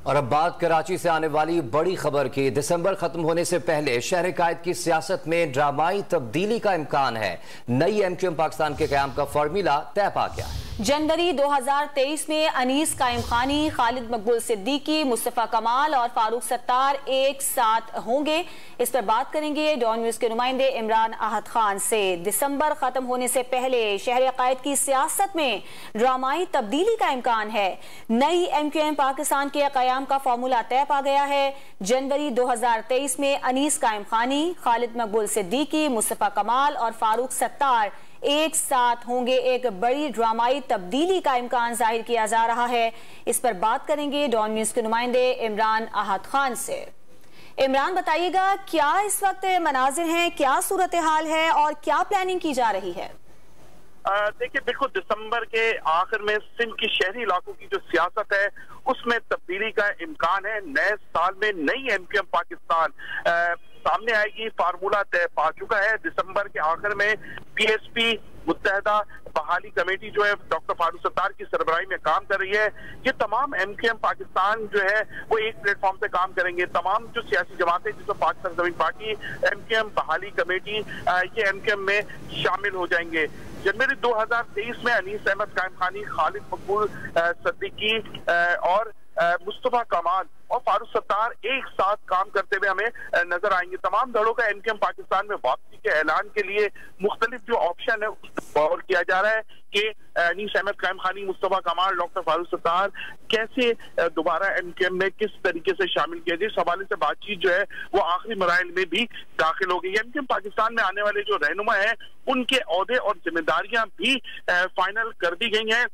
और अब बात कराची से आने वाली बड़ी खबर की। दिसंबर खत्म होने से पहले शहर कायद की सियासत में ड्रामाई तब्दीली का इम्कान है। नई एमक्यूएम पाकिस्तान के क़याम का फॉर्मूला तय पा गया है। जनवरी 2023 में अनीस कायम खानी, खालिद मकबूल सिद्दीकी, मुस्तफा कमाल और फारूक सत्तार एक साथ होंगे। इस पर बात करेंगे डॉन न्यूज के नुमाइंदे इमरान आहद खान से। दिसंबर खत्म होने से पहले शहर कायद की सियासत में ड्रामाई तब्दीली का इम्कान है। नई एमक्यूएम पाकिस्तान के क़याम का फॉर्मूला तय पा गया है। जनवरी 2023 में अनीस कायम खानी, खालिद मकबूल सिद्दीकी, मुस्तफा कमाल और फारूक सत्तार एक साथ होंगे। एक बड़ी ड्रामाई तब्दीली का इम्कान जाहिर किया जा रहा है। इस पर बात करेंगे डॉन न्यूज के नुमाइंदे इमरान आहद खान से। इमरान, बताइएगा क्या इस वक्त मनाजिर हैं, क्या सूरत हाल है और क्या प्लानिंग की जा रही है? देखिए, बिल्कुल दिसंबर के आखिर में सिंध की शहरी इलाकों की जो सियासत है उसमें तब्दीली का इम्कान है। नए साल में नई एमक्यूएम पाकिस्तान सामने आएगी। फार्मूला तय पा चुका है। दिसंबर के आखिर में पीएसपी मुत्तहदा बहाली कमेटी जो है डॉक्टर फारूक सत्तार की सरबराही में काम कर रही है। ये तमाम एमक्यूएम पाकिस्तान जो है वो एक प्लेटफॉर्म पे काम करेंगे। तमाम जो सियासी जमातें जिसमें पाकिस्तान ज़मीन पार्टी, एमक्यूएम बहाली कमेटी, ये एमक्यूएम में शामिल हो जाएंगे। जनवरी 2023 में अनीस अहमद कायम खानी, खालिद मकबूल सिद्दीकी और मुस्तफा कमाल और फारूक सत्तार एक साथ काम करते हुए हमें नजर आएंगे। तमाम दलों का एमक्यूएम पाकिस्तान में वापसी के ऐलान के लिए मुख्तलिफ जो ऑप्शन है उसको गौर किया जा रहा है कि अनीस अहमद कायम खानी, मुस्तफा कमाल, डॉक्टर फारूक सत्तार कैसे दोबारा एमक्यूएम में किस तरीके से शामिल किया जाए। इस हवाले से बातचीत जो है वो आखिरी मराइल में भी दाखिल हो गई। एमक्यूएम पाकिस्तान में आने वाले जो रहनुमा है उनके ओहदे और जिम्मेदारियां भी फाइनल कर दी गई हैं।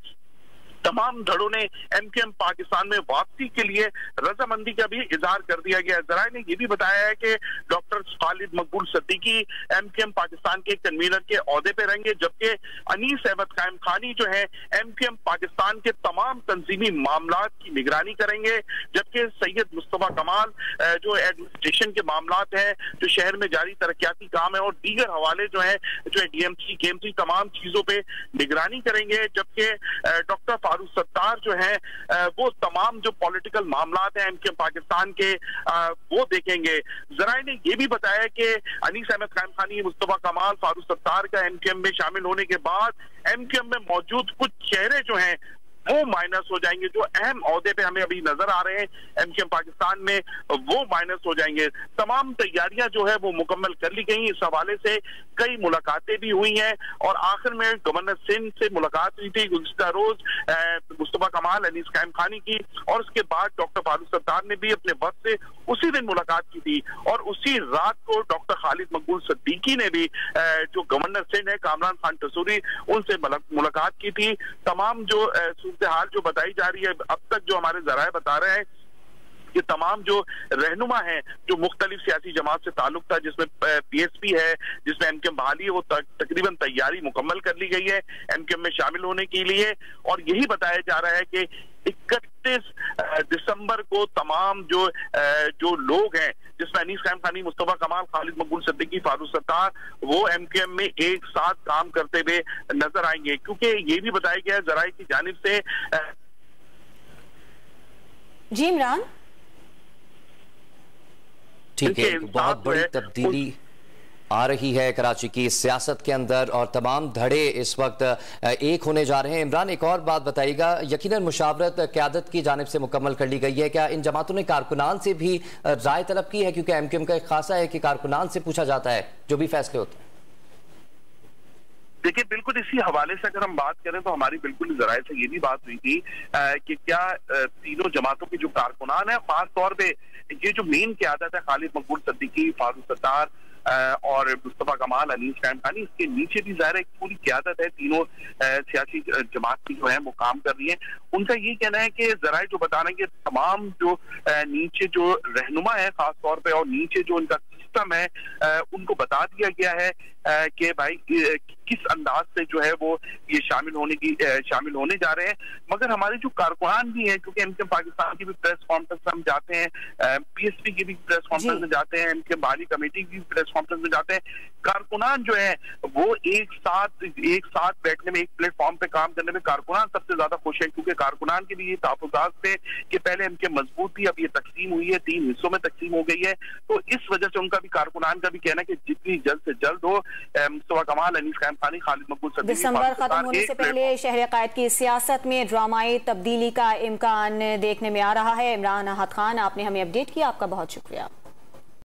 तमाम धड़ों ने एमक्यूएम पाकिस्तान में वापसी के लिए रजामंदी का भी इजहार कर दिया गया। जराये ने यह भी बताया है कि डॉक्टर खालिद मकबूल सिद्दीकी एमक्यूएम पाकिस्तान के कन्वीनर के ओहदे पे रहेंगे, जबकि अनीस अहमद कायम खानी जो है एमक्यूएम पाकिस्तान के तमाम तंजीमी मामलात की निगरानी करेंगे, जबकि सैयद मुस्तफा कमाल जो एडमिनिस्ट्रेशन के मामलात हैं, जो शहर में जारी तरक्याती काम है और दीगर हवाले जो है डीएमसी केएमसी तमाम चीजों पे निगरानी करेंगे, जबकि डॉक्टर फारूक सत्तार जो है वो तमाम जो पॉलिटिकल मामलात हैं एमक्यूएम पाकिस्तान के वो देखेंगे। जराये ने यह भी बताया कि अनीस अहमद कायम खानी, मुस्तफा कमाल, फारूक सत्तार का एमक्यूएम में शामिल होने के बाद एमक्यूएम में मौजूद कुछ चेहरे जो हैं वो माइनस हो जाएंगे। जो अहम ओहदे पे हमें अभी नजर आ रहे हैं एमक्यूएम पाकिस्तान में वो माइनस हो जाएंगे। तमाम तैयारियां जो है वो मुकम्मल कर ली गई। इस हवाले से कई मुलाकातें भी हुई हैं और आखिर में गवर्नर सिंध से मुलाकात हुई थी गुज़िश्ता रोज मुस्तफा कमाल, अनीस कायम खानी की, और उसके बाद डॉक्टर फारूक सत्तार ने भी अपने वक्त से उसी दिन मुलाकात की थी। और उसी रात को डॉक्टर खालिद मकबूल सिद्दीकी ने भी जो गवर्नर सिंध है कामरान खान टसूरी उनसे मुलाकात की थी। तमाम जो हाल जो बताई जा रही है अब तक जो हमारे जराये बता रहे हैं कि तमाम जो रहनुमा हैं जो मुख्तलिफ सियासी जमात से ताल्लुक था, जिसमें पीएसपी है, जिसमें एमक्यूएम बहाली है, वो तकरीबन तैयारी मुकम्मल कर ली गई है एमक्यूएम में शामिल होने के लिए। और यही बताया जा रहा है कि 31 दिसंबर को तमाम जो लोग हैं जिसमें अनीस कायम खानी, मुस्तफा कमाल, खालिद मकबूल सिद्दीकी, फारूक सत्तार, वो एमक्यूएम में एक साथ काम करते हुए नजर आएंगे। क्योंकि ये भी बताया गया है जराये की जानिब से। जी इमरान, ठीक है, बहुत बड़ी तब्दीली आ रही है कराची की सियासत के अंदर और तमाम धड़े इस वक्त एक होने जा रहे हैं। इमरान, एक और बात बताइएगा, यकीनन मुशावरत क़यादत की जानिब से मुकम्मल कर ली गई है, क्या इन जमातों ने कारकुनान से भी राय तलब की है? क्योंकि एमक्यूएम का एक खासा है कि कारकुनान से पूछा जाता है जो भी फैसले होते हैं। देखिए, बिल्कुल इसी हवाले से अगर हम बात करें तो हमारी बिल्कुल जराये से ये भी बात हुई थी कि क्या तीनों जमातों के जो कारकुनान है, खास तौर पे ये जो मेन क़यादत है खालिद मकबूल सिद्दीकी, फारूक सत्तार और मुस्तफा कमाल, अनीस कायम खानी, इसके नीचे भी ज़ाहिर एक पूरी क़यादत है, तीनों सियासी जमात की जो है वो काम कर रही है। उनका ये कहना है कि जराये जो बता रहे हैं कि तमाम जो नीचे जो रहनुमा है खास तौर पे और नीचे जो इनका सिस्टम है उनको बता दिया गया है कि भाई किस अंदाज से जो है वो ये शामिल होने जा रहे हैं। मगर हमारे जो कारकुनान भी हैं, क्योंकि एमकेएम पाकिस्तान की भी प्रेस कॉन्फ्रेंस हम जाते हैं, पीएसपी की भी प्रेस कॉन्फ्रेंस में जाते हैं, एमकेएम बाली कमेटी की भी प्रेस कॉन्फ्रेंस में जाते हैं, कारकुनान जो है वो एक साथ बैठने में, एक प्लेटफॉर्म पे काम करने में कारकुनान सबसे ज्यादा खुश है, क्योंकि कारकुनान के लिए ये तहफ्फुज़ात थे कि पहले एमकेएम मजबूत थी, अब ये तकसीम हुई है, 3 हिस्सों में तकसीम हो गई है। तो इस वजह से उनका भी, कारकुनान का भी कहना है कि जितनी जल्द से जल्द हो मुस्तफा कमाल, अनीस कायम खानी, खालिद मकबूल सद्दीकी दिसंबर खत्म होने से पहले शहर कायद की सियासत में ड्रामाई तब्दीली का इम्कान देखने में आ रहा है। इमरान अहद खान, आपने हमें अपडेट किया, आपका बहुत शुक्रिया।